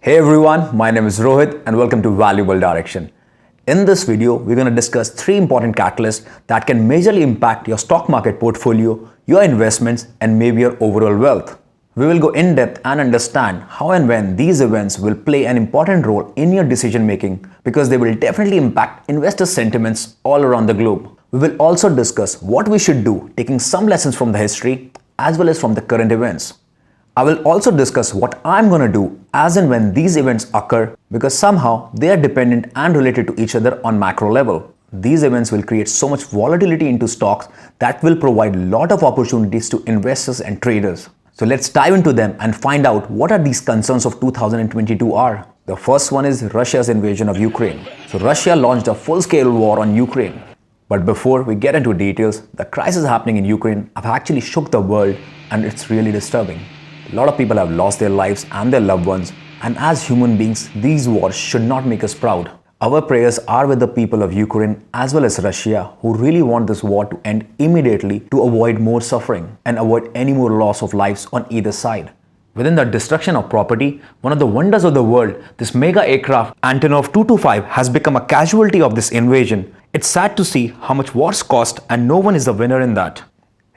Hey everyone, my name is Rohit and welcome to Valuable Direction. In this video, we're going to discuss 3 important catalysts that can majorly impact your stock market portfolio, your investments, and maybe your overall wealth. We will go in depth and understand how and when these events will play an important role in your decision making because they will definitely impact investor sentiments all around the globe. We will also discuss what we should do, taking some lessons from the history as well as from the current events. I will also discuss what I'm going to do as and when these events occur because somehow they are dependent and related to each other on macro level. These events will create so much volatility into stocks that will provide a lot of opportunities to investors and traders. So let's dive into them and find out what are these concerns of 2022 are. The first one is Russia's invasion of Ukraine. So Russia launched a full-scale war on Ukraine. But before we get into details, the crisis happening in Ukraine have actually shook the world and it's really disturbing. A lot of people have lost their lives and their loved ones, and as human beings, these wars should not make us proud. Our prayers are with the people of Ukraine as well as Russia who really want this war to end immediately to avoid more suffering and avoid any more loss of lives on either side. Within the destruction of property, one of the wonders of the world, this mega aircraft Antonov 225 has become a casualty of this invasion. It's sad to see how much wars cost and no one is the winner in that.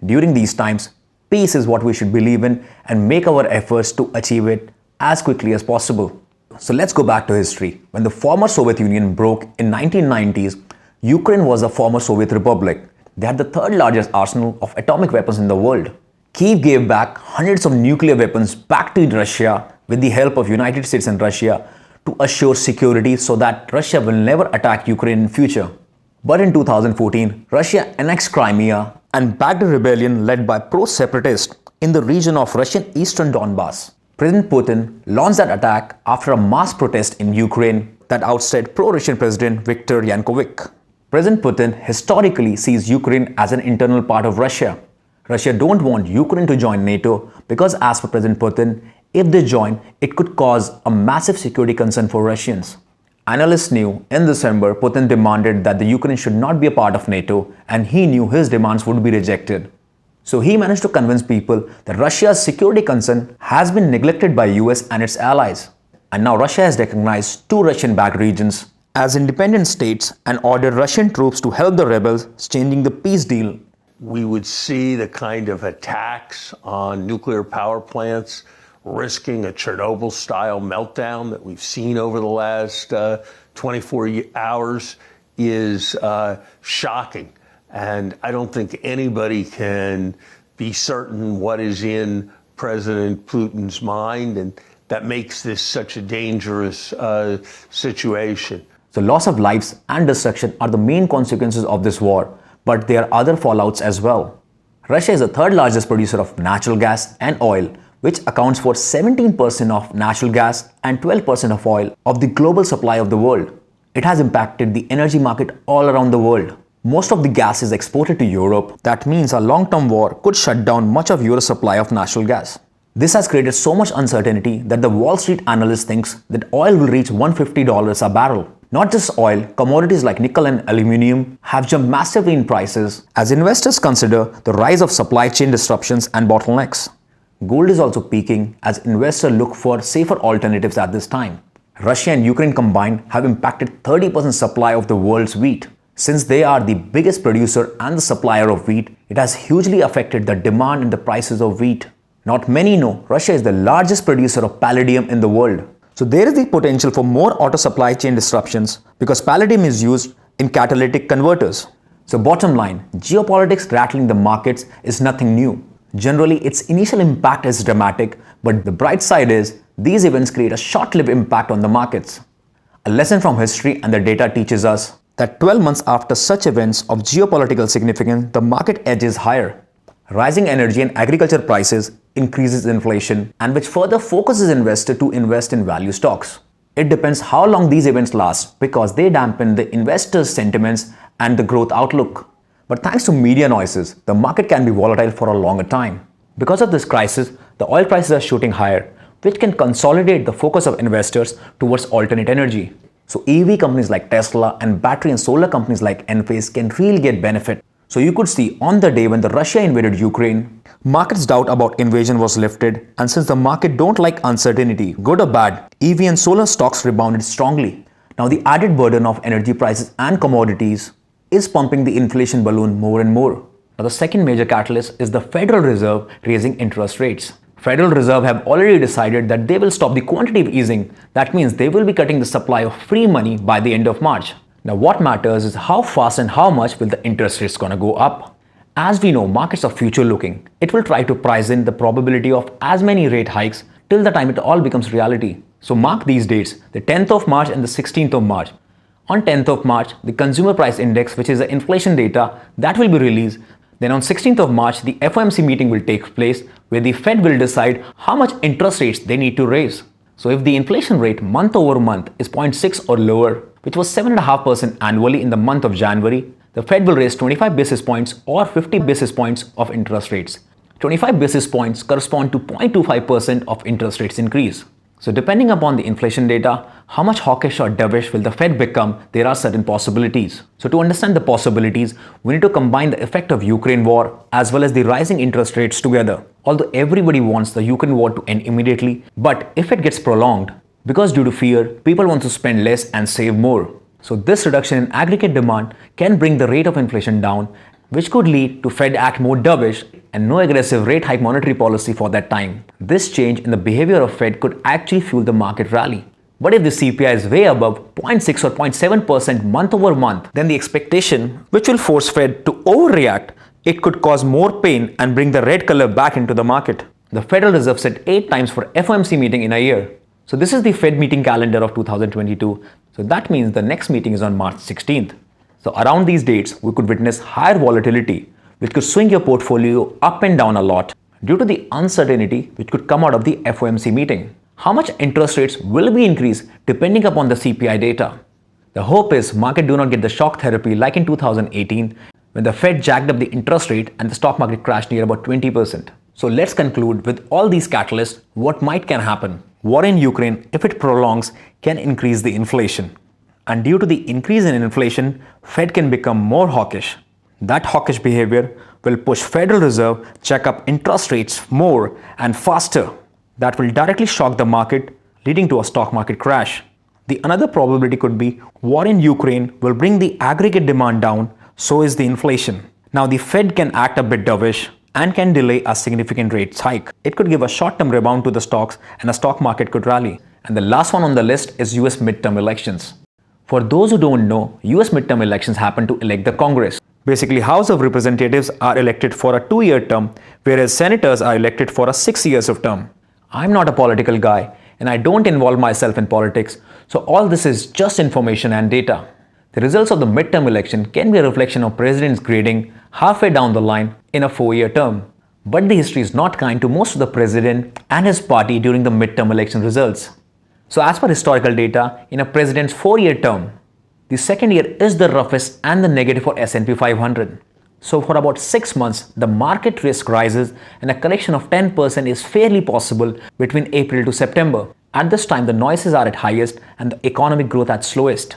During these times, peace is what we should believe in and make our efforts to achieve it as quickly as possible. So let's go back to history. When the former Soviet Union broke in 1990s, Ukraine was a former Soviet republic. They had the third largest arsenal of atomic weapons in the world. Kyiv gave back hundreds of nuclear weapons back to Russia with the help of United States and Russia to assure security so that Russia will never attack Ukraine in future. But in 2014, Russia annexed Crimea and backed a rebellion led by pro-separatists in the region of Russian eastern Donbass. President Putin launched that attack after a mass protest in Ukraine that ousted pro-Russian President Viktor Yanukovych. President Putin historically sees Ukraine as an internal part of Russia. Russia don't want Ukraine to join NATO because as per President Putin, if they join, it could cause a massive security concern for Russians. Analysts knew in December Putin demanded that the Ukraine should not be a part of NATO and he knew his demands would be rejected. So he managed to convince people that Russia's security concern has been neglected by US and its allies. And now Russia has recognized 2 Russian-backed regions as independent states and ordered Russian troops to help the rebels, changing the peace deal. We would see the kind of attacks on nuclear power plants risking a Chernobyl-style meltdown that we've seen over the last 24 hours is shocking. And I don't think anybody can be certain what is in President Putin's mind, and that makes this such a dangerous situation. So loss of lives and destruction are the main consequences of this war, but there are other fallouts as well. Russia is the third largest producer of natural gas and oil, which accounts for 17% of natural gas and 12% of oil of the global supply of the world. It has impacted the energy market all around the world. Most of the gas is exported to Europe. That means a long-term war could shut down much of Europe's supply of natural gas. This has created so much uncertainty that the Wall Street analyst thinks that oil will reach $150 a barrel. Not just oil, commodities like nickel and aluminium have jumped massively in prices as investors consider the rise of supply chain disruptions and bottlenecks. Gold is also peaking as investors look for safer alternatives at this time. Russia and Ukraine combined have impacted 30% supply of the world's wheat. Since they are the biggest producer and the supplier of wheat, it has hugely affected the demand and the prices of wheat. Not many know Russia is the largest producer of palladium in the world. So there is the potential for more auto supply chain disruptions because palladium is used in catalytic converters. So bottom line, geopolitics rattling the markets is nothing new. Generally, its initial impact is dramatic, but the bright side is these events create a short-lived impact on the markets. A lesson from history and the data teaches us that 12 months after such events of geopolitical significance, the market edges higher. Rising energy and agriculture prices increases inflation and which further focuses investors to invest in value stocks. It depends how long these events last because they dampen the investors' sentiments and the growth outlook. But thanks to media noises, the market can be volatile for a longer time. Because of this crisis, the oil prices are shooting higher, which can consolidate the focus of investors towards alternate energy. So EV companies like Tesla and battery and solar companies like Enphase can really get benefit. So you could see on the day when the Russia invaded Ukraine, Markets' doubt about invasion was lifted, and since the market don't like uncertainty, good or bad, EV and solar stocks rebounded strongly. Now the added burden of energy prices and commodities is pumping the inflation balloon more and more. Now the second major catalyst is the Federal Reserve raising interest rates. Federal Reserve have already decided that they will stop the quantitative easing. That means they will be cutting the supply of free money by the end of March. Now what matters is how fast and how much will the interest rates gonna go up. As we know, markets are future looking. It will try to price in the probability of as many rate hikes till the time it all becomes reality. So mark these dates, the 10th of March and the 16th of March. On 10th of March, the consumer price index, which is the inflation data, that will be released. Then on 16th of March, the FOMC meeting will take place where the Fed will decide how much interest rates they need to raise. So if the inflation rate month over month is 0.6 or lower, which was 7.5% annually in the month of January, the Fed will raise 25 basis points or 50 basis points of interest rates. 25 basis points correspond to 0.25% of interest rates increase. So depending upon the inflation data, how much hawkish or dovish will the Fed become, there are certain possibilities. So to understand the possibilities, we need to combine the effect of Ukraine war as well as the rising interest rates together. Although everybody wants the Ukraine war to end immediately, but if it gets prolonged, because due to fear, people want to spend less and save more. So this reduction in aggregate demand can bring the rate of inflation down, which could lead to Fed act more dovish and no aggressive rate hike monetary policy for that time. This change in the behavior of Fed could actually fuel the market rally. But if the CPI is way above 0.6 or 0.7% month over month, then the expectation, which will force Fed to overreact, it could cause more pain and bring the red color back into the market. The Federal Reserve set 8 times for FOMC meeting in a year. So this is the Fed meeting calendar of 2022. So that means the next meeting is on March 16th. So around these dates, we could witness higher volatility, which could swing your portfolio up and down a lot due to the uncertainty which could come out of the FOMC meeting. How much interest rates will be increased depending upon the CPI data. The hope is market do not get the shock therapy like in 2018 when the Fed jacked up the interest rate and the stock market crashed near about 20%. So let's conclude with all these catalysts, what can happen. War in Ukraine, if it prolongs, can increase the inflation. And due to the increase in inflation, Fed can become more hawkish. That hawkish behavior will push Federal Reserve check up interest rates more and faster. That will directly shock the market, leading to a stock market crash. The another probability could be war in Ukraine will bring the aggregate demand down, so is the inflation. Now the Fed can act a bit dovish and can delay a significant rate hike. It could give a short-term rebound to the stocks and the stock market could rally. And the last one on the list is US midterm elections. For those who don't know, US midterm elections happen to elect the Congress. Basically, House of Representatives are elected for a 2-year term, whereas senators are elected for a 6 years of term. I'm not a political guy and I don't involve myself in politics, so all this is just information and data. The results of the midterm election can be a reflection of president's grading halfway down the line in a 4-year term. But the history is not kind to most of the president and his party during the midterm election results. So as per historical data, in a president's 4-year term, the second year is the roughest and the negative for S&P 500. So for about 6 months, the market risk rises and a correction of 10% is fairly possible between April to September. At this time, the noises are at highest and the economic growth at slowest.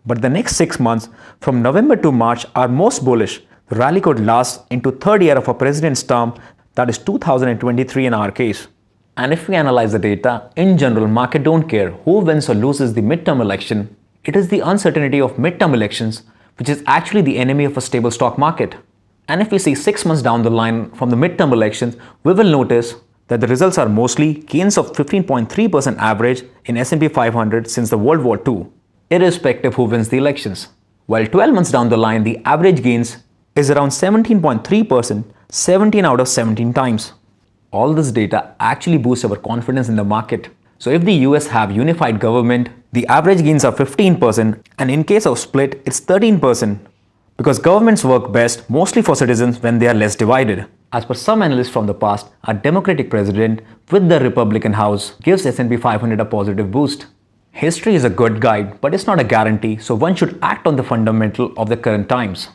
But the next 6 months, from November to March, are most bullish. The rally could last into third year of a president's term, that is 2023 in our case. And if we analyze the data, in general, market don't care who wins or loses the midterm election. It is the uncertainty of midterm elections which is actually the enemy of a stable stock market. And if we see 6 months down the line from the midterm elections, we will notice that the results are mostly gains of 15.3% average in S&P 500 since the World War II, irrespective who wins the elections. While 12 months down the line, the average gains is around 17.3%, 17 out of 17 times. All this data actually boosts our confidence in the market. So if the US have unified government, the average gains are 15%, and in case of split, it's 13%. Because governments work best mostly for citizens when they are less divided. As per some analysts from the past, a Democratic president with the Republican House gives S&P 500 a positive boost. History is a good guide, but it's not a guarantee, so one should act on the fundamental of the current times.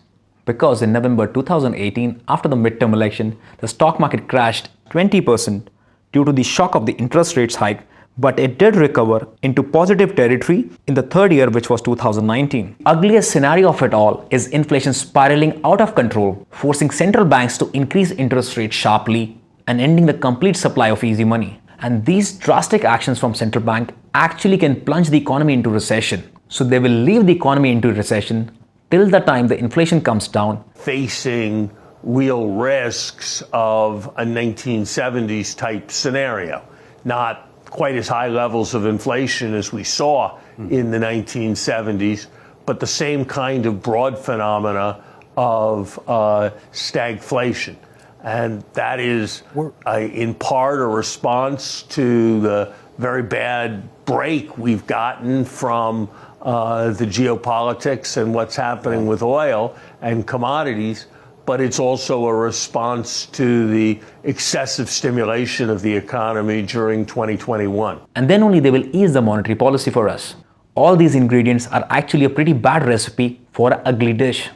Because in November 2018, after the midterm election, the stock market crashed 20% due to the shock of the interest rates hike, but it did recover into positive territory in the third year, which was 2019. Ugliest scenario of it all is inflation spiraling out of control, forcing central banks to increase interest rates sharply and ending the complete supply of easy money. And these drastic actions from central bank actually can plunge the economy into recession. So they will leave the economy into recession till the time the inflation comes down. Facing real risks of a 1970s type scenario. Not quite as high levels of inflation as we saw in the 1970s, but the same kind of broad phenomena of stagflation. And that is in part a response to the very bad break we've gotten from the geopolitics and what's happening with oil and commodities, but it's also a response to the excessive stimulation of the economy during 2021. And then only they will ease the monetary policy for us. All these ingredients are actually a pretty bad recipe for an ugly dish.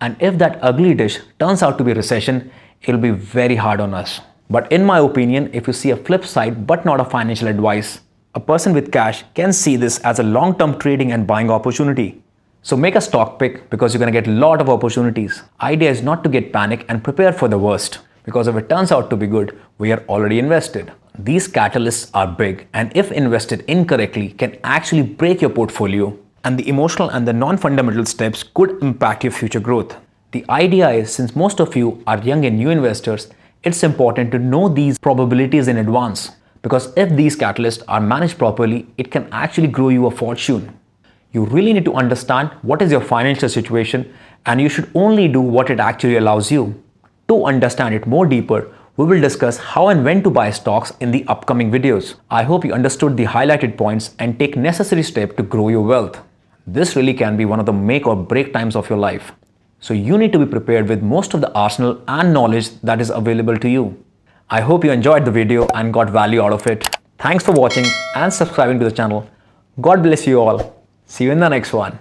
And if that ugly dish turns out to be recession, it'll be very hard on us. But in my opinion, if you see a flip side but not a financial advice, a person with cash can see this as a long-term trading and buying opportunity. So make a stock pick because you're going to get a lot of opportunities. Idea is not to get panic and prepare for the worst, because if it turns out to be good, we are already invested. These catalysts are big and if invested incorrectly can actually break your portfolio, and the emotional and the non-fundamental steps could impact your future growth. The idea is, since most of you are young and new investors, it's important to know these probabilities in advance, because if these catalysts are managed properly, it can actually grow you a fortune. You really need to understand what is your financial situation, and you should only do what it actually allows you. To understand it more deeper, we will discuss how and when to buy stocks in the upcoming videos. I hope you understood the highlighted points and take necessary steps to grow your wealth. This really can be one of the make or break times of your life. So you need to be prepared with most of the arsenal and knowledge that is available to you. I hope you enjoyed the video and got value out of it. Thanks for watching and subscribing to the channel. God bless you all. See you in the next one.